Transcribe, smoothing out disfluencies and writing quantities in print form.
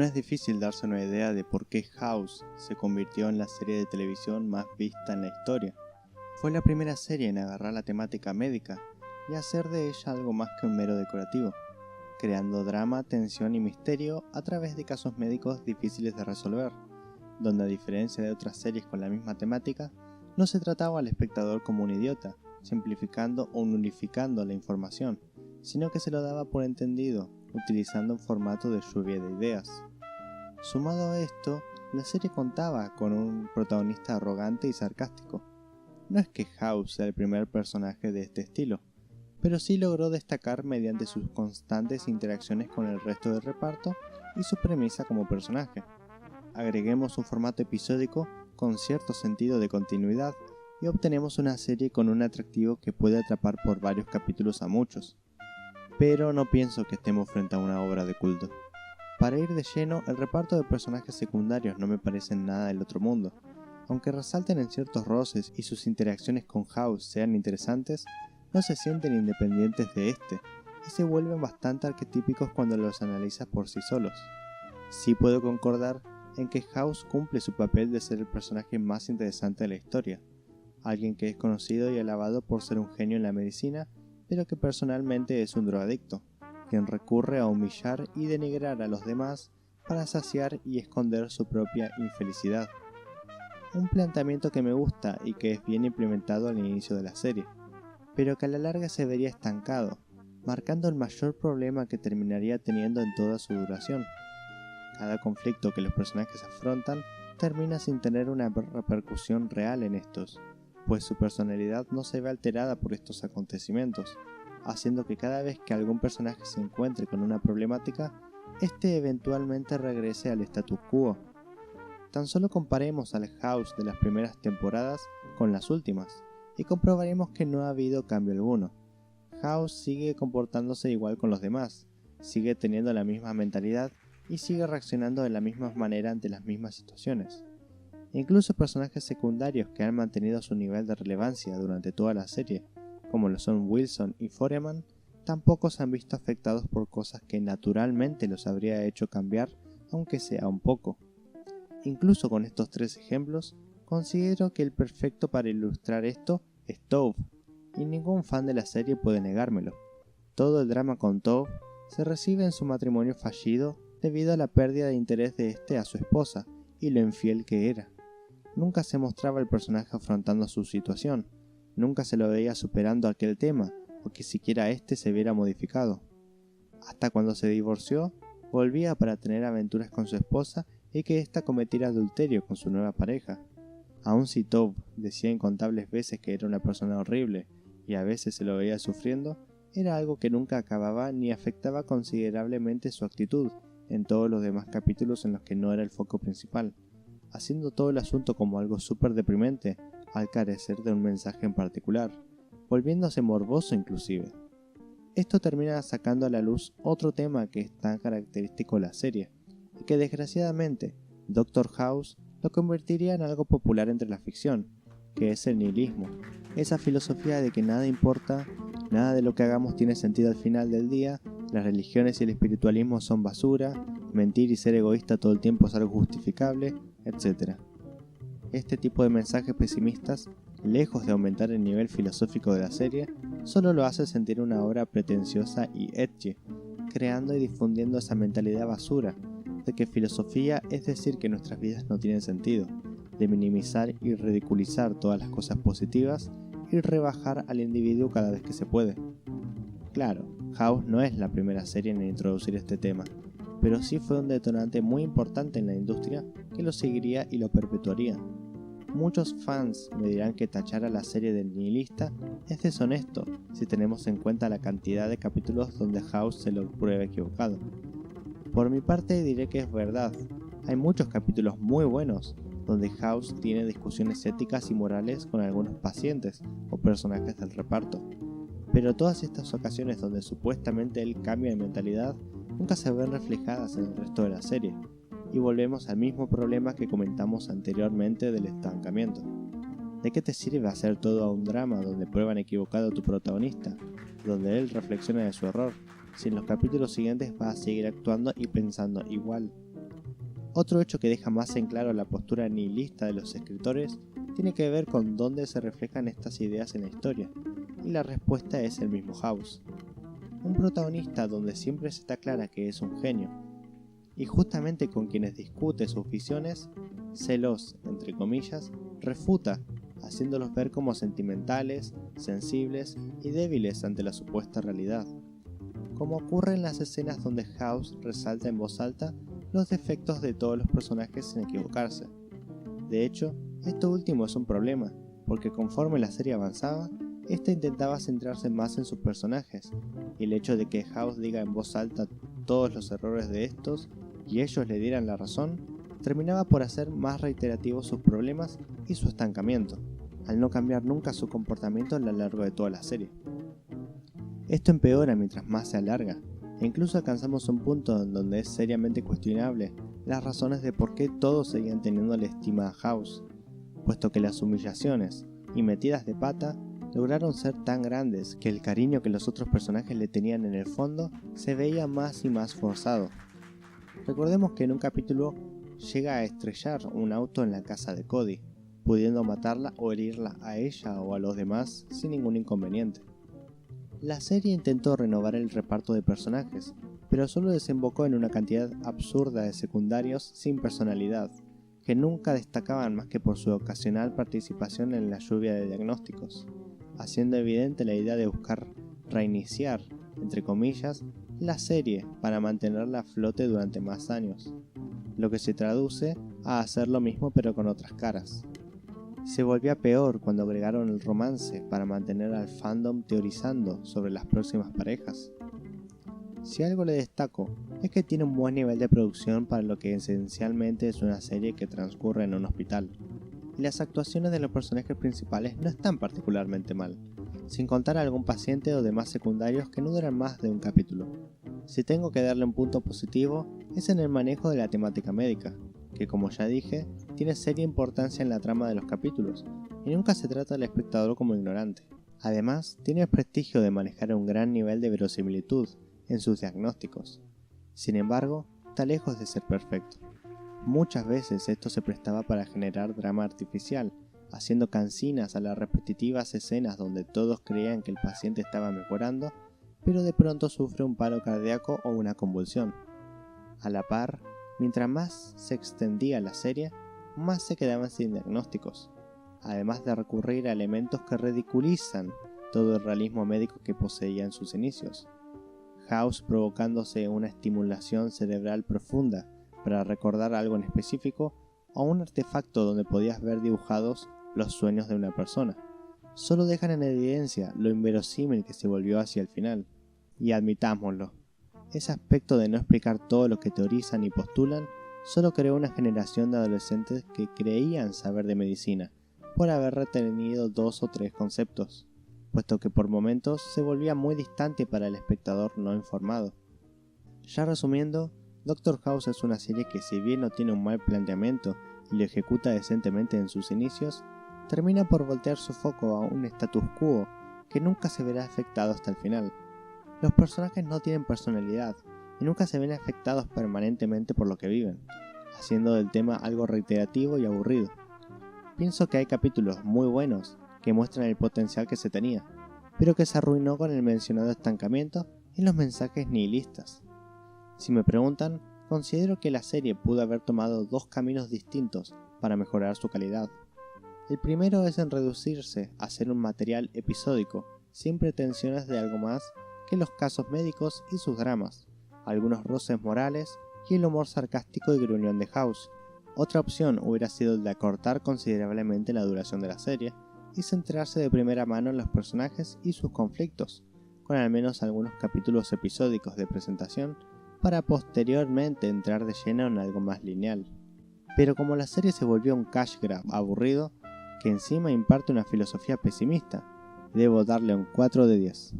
No es difícil darse una idea de por qué House se convirtió en la serie de televisión más vista en la historia. Fue la primera serie en agarrar la temática médica y hacer de ella algo más que un mero decorativo, creando drama, tensión y misterio a través de casos médicos difíciles de resolver, donde a diferencia de otras series con la misma temática, no se trataba al espectador como un idiota, simplificando o nulificando la información, sino que se lo daba por entendido, utilizando un formato de lluvia de ideas. Sumado a esto, la serie contaba con un protagonista arrogante y sarcástico. No es que House sea el primer personaje de este estilo, pero sí logró destacar mediante sus constantes interacciones con el resto del reparto y su premisa como personaje. Agreguemos un formato episódico con cierto sentido de continuidad y obtenemos una serie con un atractivo que puede atrapar por varios capítulos a muchos. Pero no pienso que estemos frente a una obra de culto. Para ir de lleno, el reparto de personajes secundarios no me parece nada del otro mundo. Aunque resalten en ciertos roces y sus interacciones con House sean interesantes, no se sienten independientes de este, y se vuelven bastante arquetípicos cuando los analizas por sí solos. Sí puedo concordar en que House cumple su papel de ser el personaje más interesante de la historia, alguien que es conocido y alabado por ser un genio en la medicina, pero que personalmente es un drogadicto, quien recurre a humillar y denigrar a los demás para saciar y esconder su propia infelicidad. Un planteamiento que me gusta y que es bien implementado al inicio de la serie, pero que a la larga se vería estancado, marcando el mayor problema que terminaría teniendo en toda su duración. Cada conflicto que los personajes afrontan termina sin tener una repercusión real en estos, pues su personalidad no se ve alterada por estos acontecimientos, haciendo que cada vez que algún personaje se encuentre con una problemática, este eventualmente regrese al status quo. Tan solo comparemos al House de las primeras temporadas con las últimas, y comprobaremos que no ha habido cambio alguno. House sigue comportándose igual con los demás, sigue teniendo la misma mentalidad y sigue reaccionando de la misma manera ante las mismas situaciones. Incluso personajes secundarios que han mantenido su nivel de relevancia durante toda la serie, como lo son Wilson y Foreman, tampoco se han visto afectados por cosas que naturalmente los habría hecho cambiar, aunque sea un poco. Incluso con estos tres ejemplos, considero que el perfecto para ilustrar esto es Tove, y ningún fan de la serie puede negármelo. Todo el drama con Tove se recibe en su matrimonio fallido debido a la pérdida de interés de este a su esposa y lo infiel que era. Nunca se mostraba el personaje afrontando su situación, nunca se lo veía superando aquel tema o que siquiera este se viera modificado. Hasta cuando se divorció, volvía para tener aventuras con su esposa y que ésta cometiera adulterio con su nueva pareja. Aun si Tove decía incontables veces que era una persona horrible y a veces se lo veía sufriendo, era algo que nunca acababa ni afectaba considerablemente su actitud en todos los demás capítulos en los que no era el foco principal, haciendo todo el asunto como algo súper deprimente al carecer de un mensaje en particular, volviéndose morboso inclusive. Esto termina sacando a la luz otro tema que es tan característico de la serie, y que desgraciadamente Doctor House lo convertiría en algo popular entre la ficción, que es el nihilismo, esa filosofía de que nada importa, nada de lo que hagamos tiene sentido al final del día, las religiones y el espiritualismo son basura, mentir y ser egoísta todo el tiempo es algo justificable, etc. Este tipo de mensajes pesimistas, lejos de aumentar el nivel filosófico de la serie, solo lo hace sentir una obra pretenciosa y edgy, creando y difundiendo esa mentalidad basura, de que filosofía es decir que nuestras vidas no tienen sentido, de minimizar y ridiculizar todas las cosas positivas y rebajar al individuo cada vez que se puede. Claro, House no es la primera serie en introducir este tema, pero sí fue un detonante muy importante en la industria que lo seguiría y lo perpetuaría. Muchos fans me dirán que tachar a la serie de nihilista es deshonesto si tenemos en cuenta la cantidad de capítulos donde House se lo prueba equivocado. Por mi parte diré que es verdad, hay muchos capítulos muy buenos donde House tiene discusiones éticas y morales con algunos pacientes o personajes del reparto, pero todas estas ocasiones donde supuestamente él cambia de mentalidad nunca se ven reflejadas en el resto de la serie, y volvemos al mismo problema que comentamos anteriormente del estancamiento. ¿De qué te sirve hacer todo un drama donde prueban equivocado a tu protagonista, donde él reflexiona de su error, si en los capítulos siguientes va a seguir actuando y pensando igual? Otro hecho que deja más en claro la postura nihilista de los escritores tiene que ver con dónde se reflejan estas ideas en la historia, y la respuesta es el mismo House. Un protagonista donde siempre se está clara que es un genio, y justamente con quienes discute sus visiones, se los, entre comillas, refuta, haciéndolos ver como sentimentales, sensibles y débiles ante la supuesta realidad, como ocurre en las escenas donde House resalta en voz alta los defectos de todos los personajes sin equivocarse. De hecho, esto último es un problema, porque conforme la serie avanzaba, esta intentaba centrarse más en sus personajes, y el hecho de que House diga en voz alta todos los errores de estos y ellos le dieran la razón, terminaba por hacer más reiterativos sus problemas y su estancamiento, al no cambiar nunca su comportamiento a lo largo de toda la serie. Esto empeora mientras más se alarga, e incluso alcanzamos un punto en donde es seriamente cuestionable las razones de por qué todos seguían teniendo la estima a House, puesto que las humillaciones y metidas de pata lograron ser tan grandes que el cariño que los otros personajes le tenían en el fondo se veía más y más forzado. Recordemos que en un capítulo llega a estrellar un auto en la casa de Cody, pudiendo matarla o herirla a ella o a los demás sin ningún inconveniente. La serie intentó renovar el reparto de personajes, pero solo desembocó en una cantidad absurda de secundarios sin personalidad, que nunca destacaban más que por su ocasional participación en la lluvia de diagnósticos, haciendo evidente la idea de buscar reiniciar, entre comillas, la serie para mantenerla a flote durante más años, lo que se traduce a hacer lo mismo pero con otras caras. Se volvía peor cuando agregaron el romance para mantener al fandom teorizando sobre las próximas parejas. Si algo le destaco es que tiene un buen nivel de producción para lo que esencialmente es una serie que transcurre en un hospital, y las actuaciones de los personajes principales no están particularmente mal, sin contar a algún paciente o demás secundarios que no duran más de un capítulo. Si tengo que darle un punto positivo es en el manejo de la temática médica, que como ya dije, tiene seria importancia en la trama de los capítulos, y nunca se trata al espectador como ignorante. Además, tiene el prestigio de manejar un gran nivel de verosimilitud en sus diagnósticos. Sin embargo, está lejos de ser perfecto. Muchas veces esto se prestaba para generar drama artificial, haciendo cansinas a las repetitivas escenas donde todos creían que el paciente estaba mejorando, pero de pronto sufre un paro cardíaco o una convulsión. A la par, mientras más se extendía la serie, más se quedaban sin diagnósticos, además de recurrir a elementos que ridiculizan todo el realismo médico que poseía en sus inicios. House provocándose una estimulación cerebral profunda para recordar algo en específico, o un artefacto donde podías ver dibujados los sueños de una persona, solo dejan en evidencia lo inverosímil que se volvió hacia el final. Y admitámoslo, ese aspecto de no explicar todo lo que teorizan y postulan solo creó una generación de adolescentes que creían saber de medicina por haber retenido 2 o 3 conceptos, puesto que por momentos se volvía muy distante para el espectador no informado. Ya resumiendo, Doctor House es una serie que, si bien no tiene un mal planteamiento y lo ejecuta decentemente en sus inicios, termina por voltear su foco a un status quo que nunca se verá afectado hasta el final. Los personajes no tienen personalidad y nunca se ven afectados permanentemente por lo que viven, haciendo del tema algo reiterativo y aburrido. Pienso que hay capítulos muy buenos que muestran el potencial que se tenía, pero que se arruinó con el mencionado estancamiento y los mensajes nihilistas. Si me preguntan, considero que la serie pudo haber tomado 2 caminos distintos para mejorar su calidad. El primero es en reducirse a ser un material episódico, sin pretensiones de algo más que los casos médicos y sus dramas, algunos roces morales y el humor sarcástico y gruñón de House. Otra opción hubiera sido el de acortar considerablemente la duración de la serie y centrarse de primera mano en los personajes y sus conflictos, con al menos algunos capítulos episódicos de presentación para posteriormente entrar de lleno en algo más lineal. Pero como la serie se volvió un cash grab aburrido, que encima imparte una filosofía pesimista, debo darle un 4 de 10.